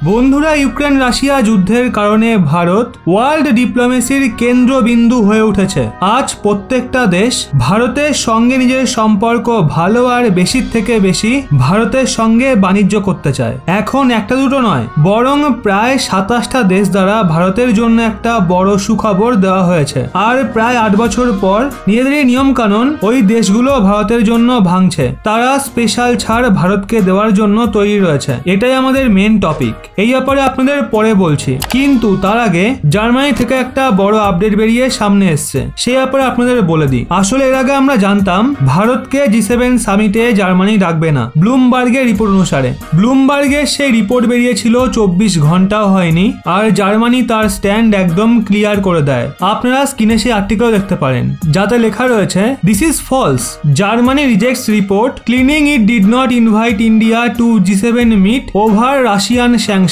বন্ধুরা, Ukraine Russia যুদ্ধের কারণে ভারত ওয়ার্ল্ড ডিপ্লোমেসির কেন্দ্রবিন্দু হয়ে উঠেছে। আজ প্রত্যেকটা দেশ ভারতের সঙ্গে নিজের সম্পর্ক ভালো আর বেশির থেকে বেশি ভারতের সঙ্গে বাণিজ্য করতে চায়। এখন একটা দুটো নয়, বরং প্রায় 27টা দেশ দ্বারা ভারতের জন্য একটা বড় সুখবর দেওয়া হয়েছে। আর প্রায় 8 বছর পর নিজেদের নিয়ম কানুন ওই দেশগুলো ভারতের জন্য ভাঙছে। তারা স্পেশাল ছাড় ভারতকে দেওয়ার জন্য তৈরি রয়েছে। এটাই আমাদের মেন টপিক। এই ব্যাপারে আপনাদের পরে বলছি, কিন্তু তার আগে জার্মানি থেকে একটা বড় আপডেট বেরিয়ে সামনে এসছে, সেই ব্যাপারে আপনাদের বলে দিই। আসলে এর আগে আমরা জানতাম ভারতকে G7 সামিটে জার্মানি ডাকবে না, ব্লুমবার্গের রিপোর্ট অনুসারে। ব্লুমবার্গের সেই রিপোর্ট বেরিয়েছিল 24 ঘন্টাও হয়নি, আর জার্মানি তার স্ট্যান্ড একদম ক্লিয়ার করে দেয়। আপনারা স্ক্রিনে সেই আর্টিকেল দেখতে পারেন, যাতে লেখা রয়েছে, this is false, Germany rejects report claiming it did not invite India to G7 meet over Russian sanction.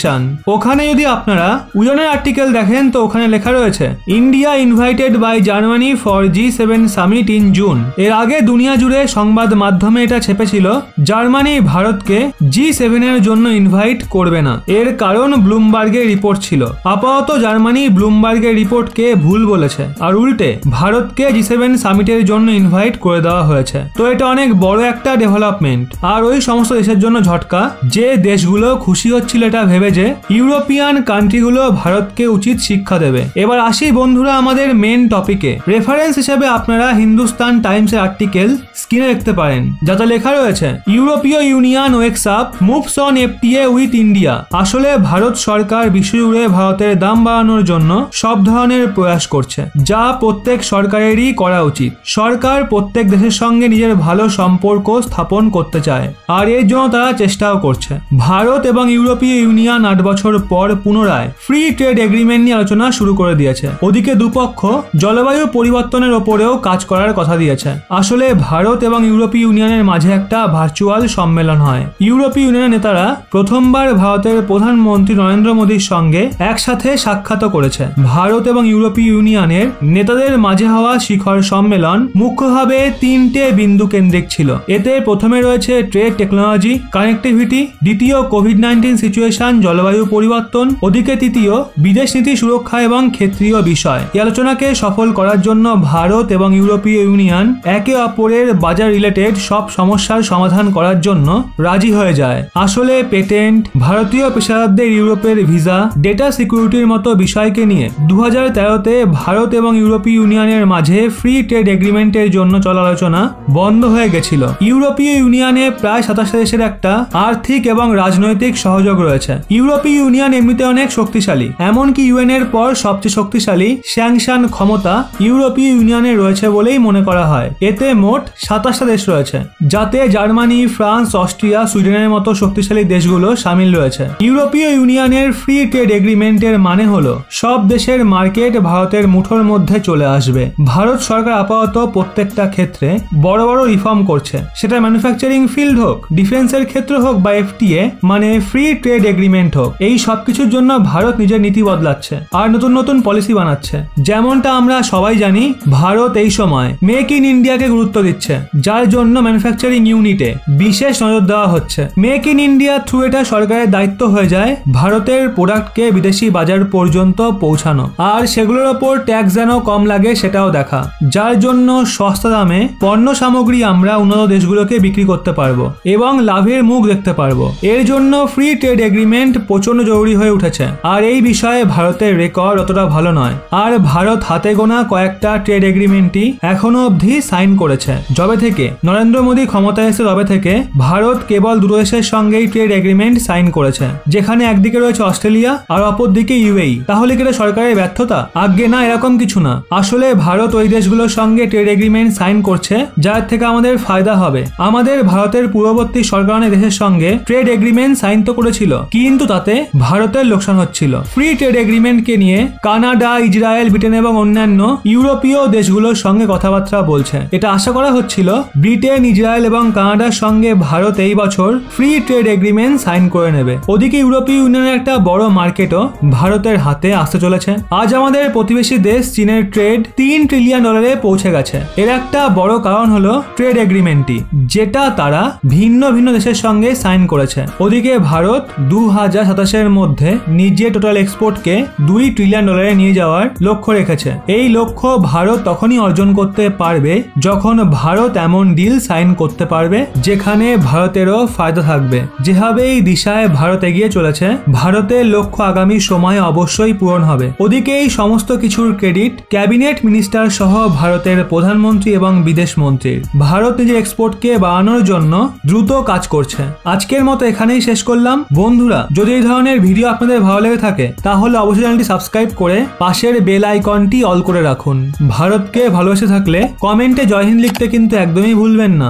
ওখানে যদি আপনারা উইজনের আর্টিকেল দেখেন, তো ওখানে লেখা রয়েছে, India invited by Germany for G7 summit in June. এর আগে দুনিয়া জুড়ে সংবাদ মাধ্যমে এটা ছেপেছিল জার্মানি ভারতকে G7 এর জন্য ইনভাইট করবে না। এর কারণ ব্লুমবার্গের রিপোর্ট ছিল। আপাতত জার্মানি ব্লুমবার্গের রিপোর্টকে ভুল বলেছে, আর উল্টে ভারতকে G7 সামিটের জন্য ইনভাইট করে দেওয়া হয়েছে। তো এটা অনেক বড় একটা ডেভেলপমেন্ট, আর ওই সমস্ত দেশের জন্য ঝটকা যে দেশগুলো খুশি হচ্ছিল এটা ভেবে যে ইউরোপিয়ান কান্ট্রিগুলো ভারতকে উচিত শিক্ষা দেবে। এবার আসি বন্ধুরা আমাদের মেন টপিকে। রেফারেন্স হিসেবে আপনারা হিন্দুস্তান টাইমসের আর্টিকেল স্ক্রিনে দেখতে পারেন, যাতে লেখা রয়েছে, ইউরোপীয় union wakes up, moves on FTA with India. আসলে ভারত সরকার বিশ্বজুড়ে ভারতের দাম বাড়ানোর জন্য সব ধরনের প্রয়াস করছে, যা প্রত্যেক সরকারেরই করা উচিত। সরকার প্রত্যেক দেশের সঙ্গে নিজের ভালো সম্পর্ক স্থাপন করতে চায়, আর এর জন্য তারা চেষ্টাও করছে। ভারত এবং ইউরোপীয় ইউনিয়ন 8 বছর পর পুনরায় ফ্রি ট্রেড এগ্রিমেন্ট নিয়ে আলোচনা শুরু করে দিয়েছে। ওদিকে দুপক্ষ জলবায়ু পরিবর্তনের ওপরেও কাজ করার কথা দিয়েছে। আসলে ভারত এবং ইউরোপীয় ইউনিয়নের মাঝে একটা ভার্চুয়াল সম্মেলন হয়। ইউরোপীয় ইউনিয়নের নেতারা প্রথমবার ভারতের প্রধানমন্ত্রী নরেন্দ্র মোদীর সঙ্গে একসাথে সাক্ষাৎ করেছে। ভারত এবং ইউরোপীয় ইউনিয়নের নেতাদের মাঝে হওয়া শিখর সম্মেলন মুখ্যভাবে 3টে বিন্দু কেন্দ্রিক ছিল। এতে প্রথমে রয়েছে ট্রেড, টেকনোলজি, কানেক্টিভিটি, দ্বিতীয় কোভিড-19 সিচুয়েশন, জলবায়ু পরিবর্তন, ওদিকে তৃতীয় বিদেশ নীতি, সুরক্ষা এবং ক্ষেত্রীয় বিষয়। এই আলোচনাকে সফল করার জন্য ভারত এবং ইউরোপীয় ইউনিয়ন একে অপরের বাজার রিলেটেড সব সমস্যার সমাধান করার জন্য রাজি হয়ে যায়। আসলে পেটেন্ট, ভারতীয় পেশাদারদের ইউরোপের ভিসা, ডেটা সিকিউরিটির মতো বিষয়কে নিয়ে 2013-তে ভারত এবং ইউরোপীয় ইউনিয়নের মাঝে ফ্রি ট্রেড এগ্রিমেন্টের জন্য চলা আলোচনা বন্ধ হয়ে গেছিল। ইউরোপীয় ইউনিয়নে প্রায় 27 দেশের একটা আর্থিক এবং রাজনৈতিক সহযোগ রয়েছে। ইউরোপীয় ইউনিয়ন এমনিতে অনেক শক্তিশালী, এমনকি UN এর পর সবচেয়ে শক্তিশালী স্যাংশন ক্ষমতা ইউরোপীয় ইউনিয়নে রয়েছে বলেই মনে করা হয়। এতে মোট 27টা দেশ রয়েছে, যাতে জার্মানি, ফ্রান্স, অস্ট্রিয়া, সুইডেনের মতো শক্তিশালী দেশগুলো সামিল রয়েছে। ইউরোপীয় ইউনিয়নের ফ্রি ট্রেড এগ্রিমেন্টের মানে হলো সব দেশের মার্কেট ভারতের মুঠোর মধ্যে চলে আসবে। ভারত সরকার আপাতত প্রত্যেকটা ক্ষেত্রে বড় বড় রিফর্ম করছে, সেটা ম্যানুফ্যাকচারিং ফিল্ড হোক, ডিফেন্সের ক্ষেত্র হোক বা FTA মানে ফ্রি ট্রেড এগ্রিমেন্ট হোক। এই সবকিছুর জন্য ভারত নিজের নীতি বদলাচ্ছে আর নতুন নতুন পলিসি বানাচ্ছে। যেমনটা আমরা সবাই জানি, ভারত এই সময় মেক ইন ইন্ডিয়াকে গুরুত্ব দিচ্ছে, যার জন্য ম্যানুফ্যাকচারিং ইউনিটে বিশেষ নজর দেওয়া হচ্ছে। মেক ইন ইন্ডিয়া থ্রু এটা সরকারের দায়িত্ব হয়ে যায় ভারতের প্রোডাক্টকে বিদেশি বাজার পর্যন্ত পৌঁছানো, আর সেগুলোর ওপর ট্যাক্স যেন কম লাগে সেটাও দেখা, যার জন্য সস্তা দামে পণ্য সামগ্রী আমরা উন্নত দেশগুলোকে বিক্রি করতে পারবো এবং লাভের মুখ দেখতে পারবো। এর জন্য ফ্রি ট্রেড এগ্রিমেন্ট প্রচন্ড জরুরি হয়ে উঠেছে, আর এই বিষয়ে ভারতের রেকর্ড অতটা ভালো নয়। আর ভারত হাতে গোনা কয়েকটা ট্রেড এগ্রিমেন্টই এখনো অবধি সাইন করেছে। যবে থেকে নরেন্দ্র মোদী ক্ষমতায় এসে তবে থেকে ভারত কেবল দুটো দেশের সঙ্গেই ট্রেড এগ্রিমেন্ট সাইন করেছে, যেখানে একদিকে রয়েছে অস্ট্রেলিয়া আর অপরদিকে UAE। তাহলে কি এটা সরকারের ব্যর্থতা? আজ্ঞে না, এরকম কিছু না। আসলে ভারত ওই দেশগুলোর সঙ্গে ট্রেড এগ্রিমেন্ট সাইন করছে যার থেকে আমাদের ফায়দা হবে। আমাদের ভারতের পূর্ববর্তী সরকার অনেক দেশের সঙ্গে ট্রেড এগ্রিমেন্ট সাইন তো করেছিল, কিন্তু তাতে ভারতের লোকসান হচ্ছিল। ফ্রি ট্রেড এগ্রিমেন্টকে নিয়ে কানাডা, ইসরায়েল, ব্রিটেন এবং অন্যান্য ইউরোপীয় দেশগুলোর সঙ্গে কথাবার্তা বলছে। এটা আশা করা হচ্ছিল ব্রিটেন, ইসরায়েল এবং কানাডার সঙ্গে ভারত এই বছর ফ্রি ট্রেড এগ্রিমেন্ট সাইন করে নেবে। ওদিকে ইউরোপীয় ইউনিয়নের একটা বড় মার্কেটও ভারতের হাতে আসতে চলেছে। আজ আমাদের প্রতিবেশী দেশ চীনের ট্রেড $3 ট্রিলিয়ন পৌঁছে গেছে। এর একটা বড় কারণ হলো ট্রেড এগ্রিমেন্টটি, যেটা তারা ভিন্ন ভিন্ন দেশের সঙ্গে সাইন করেছে। ওদিকে ভারত 2000 2027-এর মধ্যে নিজের টোটাল এক্সপোর্টকে $2 ট্রিলিয়ন নিয়ে যাওয়ার লক্ষ্য রেখেছে। এই লক্ষ্য ভারত তখনই অর্জন করতে পারবে যখন ভারত এমন ডিল সাইন করতে পারবে যেখানে ভারতেরও ফায়দা থাকবে। যেভাবে এই দিশায় ভারত এগিয়ে চলেছে, ভারতের লক্ষ্য আগামী সময়ে অবশ্যই পূরণ হবে। ওদিকে এই সমস্ত কিছুর ক্রেডিট ক্যাবিনেট মিনিস্টার সহ ভারতের প্রধানমন্ত্রী এবং বিদেশ মন্ত্রীর। ভারত নিজের এক্সপোর্টকে বাড়ানোর জন্য দ্রুত কাজ করছে। আজকের মতো এখানেই শেষ করলাম। বন্ধুরা, যদি এই ধরনের ভিডিও আপনাদের ভালো লেগে থাকে তাহলে অবশ্যই চ্যানেলটি সাবস্ক্রাইব করে পাশের বেল আইকনটি অল করে রাখুন। ভারতকে ভালোবেসে থাকলে কমেন্টে জয় হিন্দ লিখতে কিন্তু একদমই ভুলবেন না।